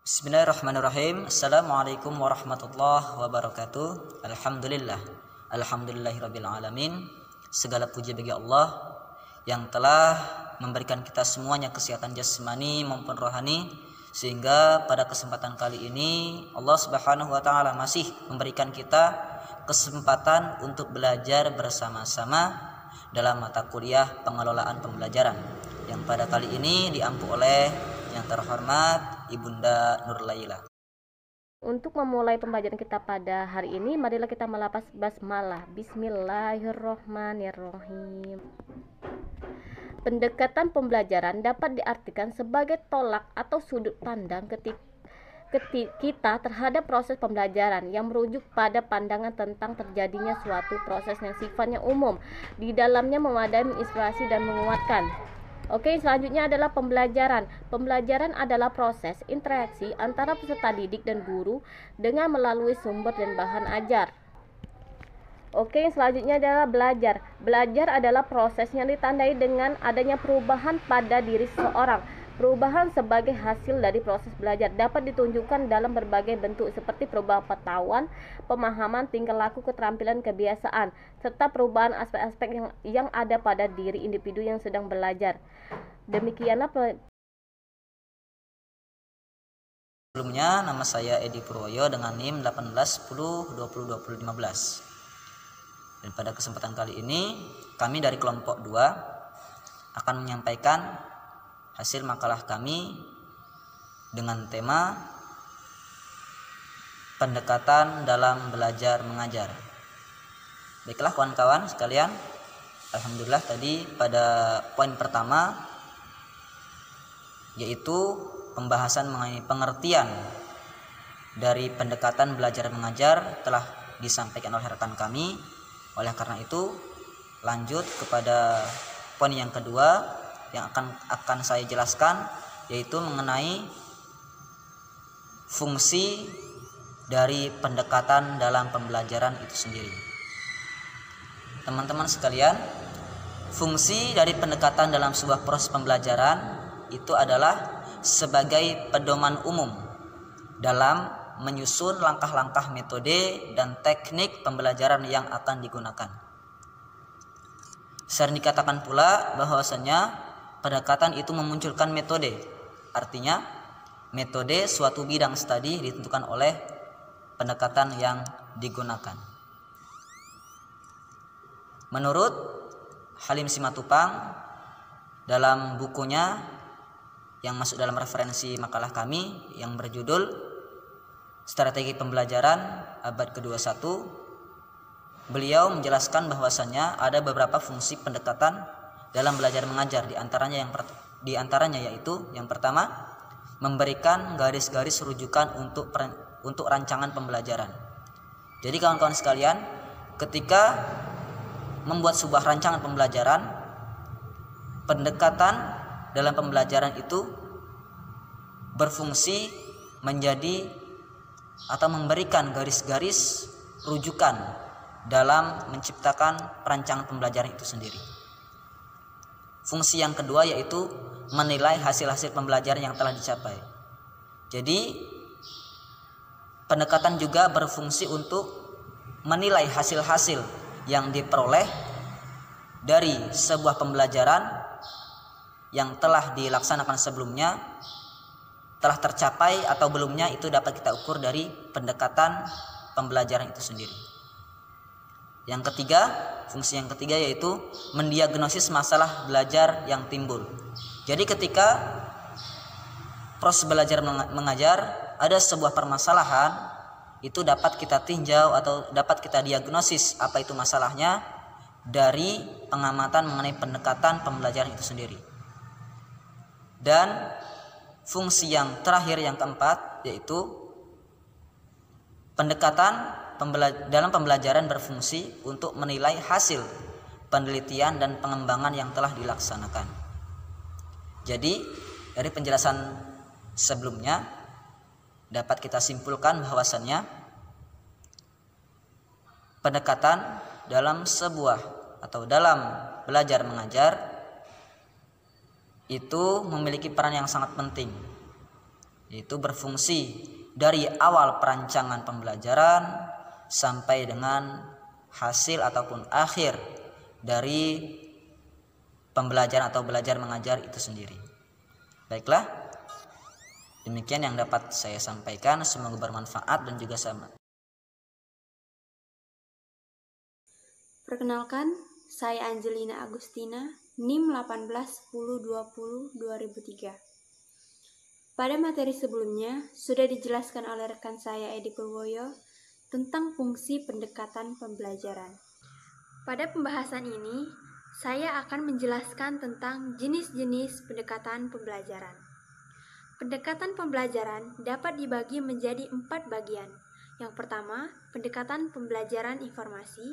Bismillahirrahmanirrahim. Assalamualaikum warahmatullahi wabarakatuh. Alhamdulillahirabbil alamin. Segala puji bagi Allah yang telah memberikan kita semuanya kesehatan jasmani maupun rohani, sehingga pada kesempatan kali ini Allah Subhanahu wa taala masih memberikan kita kesempatan untuk belajar bersama-sama dalam mata kuliah pengelolaan pembelajaran yang pada kali ini diampu oleh yang terhormat Ibunda Nurlaila. Untuk memulai pembelajaran kita pada hari ini, marilah kita melafaz basmalah. Bismillahirrohmanirrohim. Pendekatan pembelajaran dapat diartikan sebagai tolak atau sudut pandang kita terhadap proses pembelajaran yang merujuk pada pandangan tentang terjadinya suatu proses yang sifatnya umum, di dalamnya memadai, menginspirasi dan menguatkan. Oke, selanjutnya adalah pembelajaran. Pembelajaran adalah proses interaksi antara peserta didik dan guru dengan melalui sumber dan bahan ajar. Oke, selanjutnya adalah belajar. Belajar adalah proses yang ditandai dengan adanya perubahan pada diri seseorang. Perubahan sebagai hasil dari proses belajar dapat ditunjukkan dalam berbagai bentuk seperti perubahan pengetahuan, pemahaman, tingkah laku, keterampilan, kebiasaan, serta perubahan aspek-aspek yang ada pada diri individu yang sedang belajar. Demikianlah Sebelumnya, nama saya Edi Purwoyo dengan NIM 1810202015. Dan pada kesempatan kali ini, kami dari kelompok 2 akan menyampaikan hasil makalah kami dengan tema pendekatan dalam belajar mengajar. Baiklah kawan-kawan sekalian, alhamdulillah tadi pada poin pertama yaitu pembahasan mengenai pengertian dari pendekatan belajar mengajar telah disampaikan oleh rekan kami. Oleh karena itu, lanjut kepada poin yang kedua yang akan saya jelaskan, yaitu mengenai fungsi dari pendekatan dalam pembelajaran itu sendiri. Teman-teman sekalian, fungsi dari pendekatan dalam sebuah proses pembelajaran itu adalah sebagai pedoman umum dalam menyusun langkah-langkah metode dan teknik pembelajaran yang akan digunakan. Sering dikatakan pula bahwasanya pendekatan itu memunculkan metode. Artinya, metode suatu bidang studi ditentukan oleh pendekatan yang digunakan. Menurut Halim Simatupang dalam bukunya yang masuk dalam referensi makalah kami yang berjudul Strategi Pembelajaran Abad ke-21, beliau menjelaskan bahwasannya ada beberapa fungsi pendekatan dalam belajar mengajar, di antaranya yaitu yang pertama, memberikan garis-garis rujukan untuk rancangan pembelajaran. Jadi kawan-kawan sekalian, ketika membuat sebuah rancangan pembelajaran, pendekatan dalam pembelajaran itu berfungsi menjadi atau memberikan garis-garis rujukan dalam menciptakan perancangan pembelajaran itu sendiri. Fungsi yang kedua yaitu menilai hasil-hasil pembelajaran yang telah dicapai. Jadi pendekatan juga berfungsi untuk menilai hasil-hasil yang diperoleh dari sebuah pembelajaran yang telah dilaksanakan sebelumnya, telah tercapai atau belumnya, itu dapat kita ukur dari pendekatan pembelajaran itu sendiri. Yang ketiga, fungsi yang ketiga yaitu mendiagnosis masalah belajar yang timbul. Jadi ketika proses belajar mengajar ada sebuah permasalahan, itu dapat kita tinjau atau dapat kita diagnosis apa itu masalahnya dari pengamatan mengenai pendekatan pembelajaran itu sendiri. Dan fungsi yang terakhir, yang keempat, yaitu pendekatan dalam pembelajaran berfungsi untuk menilai hasil penelitian dan pengembangan yang telah dilaksanakan. Jadi dari penjelasan sebelumnya dapat kita simpulkan bahwasannya pendekatan dalam sebuah atau dalam belajar mengajar itu memiliki peran yang sangat penting yaitu berfungsi dari awal perancangan pembelajaran sampai dengan hasil ataupun akhir dari pembelajaran atau belajar mengajar itu sendiri. Baiklah, demikian yang dapat saya sampaikan, semoga bermanfaat dan juga sama. Perkenalkan, saya Angelina Agustina, NIM 181020-2003. Pada materi sebelumnya, sudah dijelaskan oleh rekan saya Edi Purwoyo tentang fungsi pendekatan pembelajaran. Pada pembahasan ini, saya akan menjelaskan tentang jenis-jenis pendekatan pembelajaran. Pendekatan pembelajaran dapat dibagi menjadi 4 bagian. Yang pertama, pendekatan pembelajaran informasi,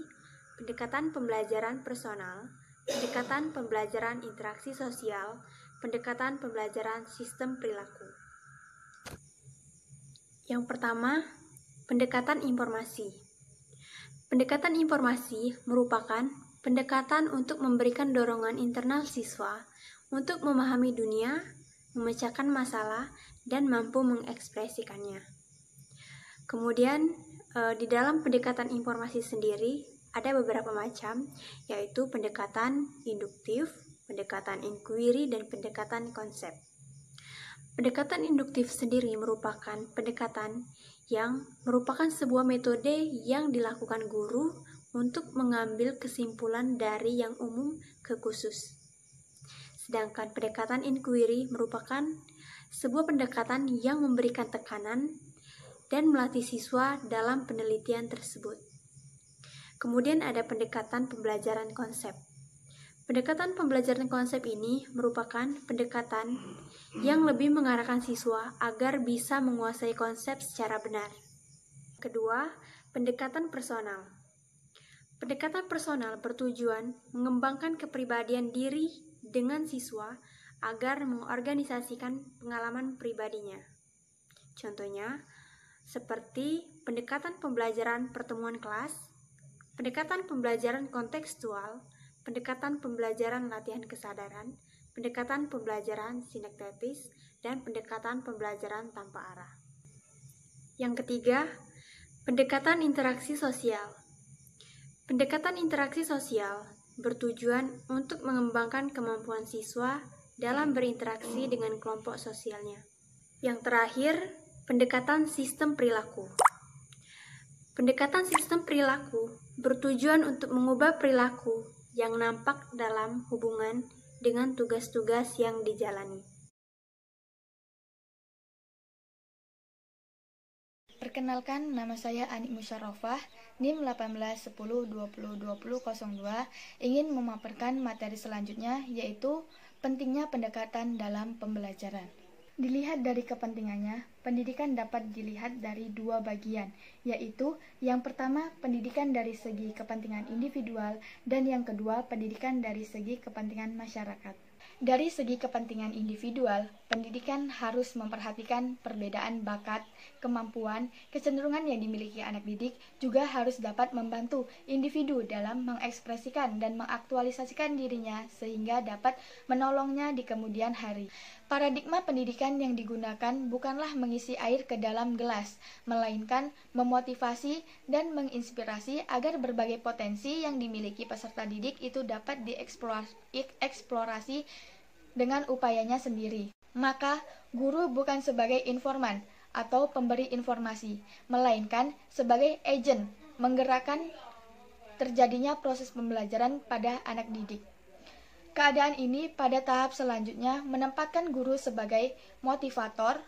pendekatan pembelajaran personal, pendekatan pembelajaran interaksi sosial, pendekatan pembelajaran sistem perilaku. Yang pertama, pendekatan informasi. Pendekatan informasi merupakan pendekatan untuk memberikan dorongan internal siswa untuk memahami dunia, memecahkan masalah, dan mampu mengekspresikannya. Kemudian, di dalam pendekatan informasi sendiri, ada beberapa macam, yaitu pendekatan induktif, pendekatan inquiry, dan pendekatan konsep. Pendekatan induktif sendiri merupakan pendekatan yang merupakan sebuah metode yang dilakukan guru untuk mengambil kesimpulan dari yang umum ke khusus. Sedangkan pendekatan inquiry merupakan sebuah pendekatan yang memberikan tekanan dan melatih siswa dalam penelitian tersebut. Kemudian ada pendekatan pembelajaran konsep. Pendekatan pembelajaran konsep ini merupakan pendekatan yang lebih mengarahkan siswa agar bisa menguasai konsep secara benar. Kedua, pendekatan personal. Pendekatan personal bertujuan mengembangkan kepribadian diri dengan siswa agar mengorganisasikan pengalaman pribadinya. Contohnya, seperti pendekatan pembelajaran pertemuan kelas, pendekatan pembelajaran kontekstual, pendekatan pembelajaran latihan kesadaran, pendekatan pembelajaran sinektetis, dan pendekatan pembelajaran tanpa arah. Yang ketiga, pendekatan interaksi sosial. Pendekatan interaksi sosial bertujuan untuk mengembangkan kemampuan siswa dalam berinteraksi dengan kelompok sosialnya. Yang terakhir, pendekatan sistem perilaku. Pendekatan sistem perilaku bertujuan untuk mengubah perilaku yang nampak dalam hubungan dengan tugas-tugas yang dijalani. Perkenalkan, nama saya Anik Musyarofah, NIM 1810202002, ingin memaparkan materi selanjutnya, yaitu pentingnya pendekatan dalam pembelajaran. Dilihat dari kepentingannya, pendidikan dapat dilihat dari 2 bagian, yaitu yang pertama pendidikan dari segi kepentingan individual dan yang kedua pendidikan dari segi kepentingan masyarakat. Dari segi kepentingan individual, pendidikan harus memperhatikan perbedaan bakat, kemampuan, kecenderungan yang dimiliki anak didik, juga harus dapat membantu individu dalam mengekspresikan dan mengaktualisasikan dirinya sehingga dapat menolongnya di kemudian hari. Paradigma pendidikan yang digunakan bukanlah mengisi air ke dalam gelas, melainkan memotivasi dan menginspirasi agar berbagai potensi yang dimiliki peserta didik itu dapat dieksplorasi dengan upayanya sendiri. Maka, guru bukan sebagai informan atau pemberi informasi, melainkan sebagai agen menggerakkan terjadinya proses pembelajaran pada anak didik. Keadaan ini pada tahap selanjutnya menempatkan guru sebagai motivator,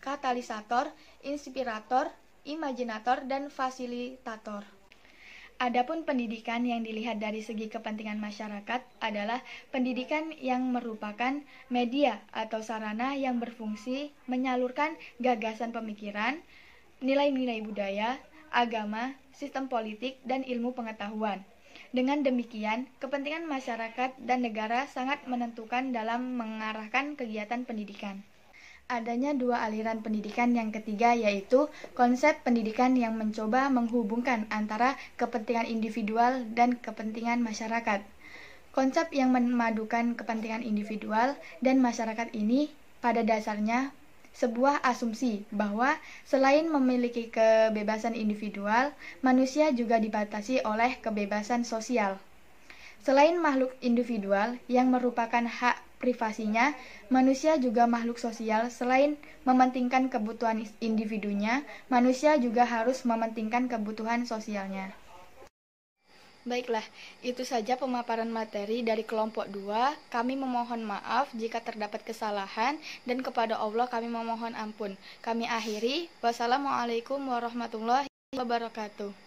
katalisator, inspirator, imajinator, dan fasilitator. Adapun pendidikan yang dilihat dari segi kepentingan masyarakat adalah pendidikan yang merupakan media atau sarana yang berfungsi menyalurkan gagasan pemikiran, nilai-nilai budaya, agama, sistem politik, dan ilmu pengetahuan. Dengan demikian, kepentingan masyarakat dan negara sangat menentukan dalam mengarahkan kegiatan pendidikan. Adanya 2 aliran pendidikan yang ketiga, yaitu konsep pendidikan yang mencoba menghubungkan antara kepentingan individual dan kepentingan masyarakat. Konsep yang memadukan kepentingan individual dan masyarakat ini pada dasarnya sebuah asumsi bahwa selain memiliki kebebasan individual, manusia juga dibatasi oleh kebebasan sosial. Selain makhluk individual yang merupakan hak privasinya, manusia juga makhluk sosial. Selain mementingkan kebutuhan individunya, manusia juga harus mementingkan kebutuhan sosialnya. Baiklah, itu saja pemaparan materi dari kelompok 2. Kami memohon maaf jika terdapat kesalahan dan kepada Allah kami memohon ampun. Kami akhiri. Wassalamualaikum warahmatullahi wabarakatuh.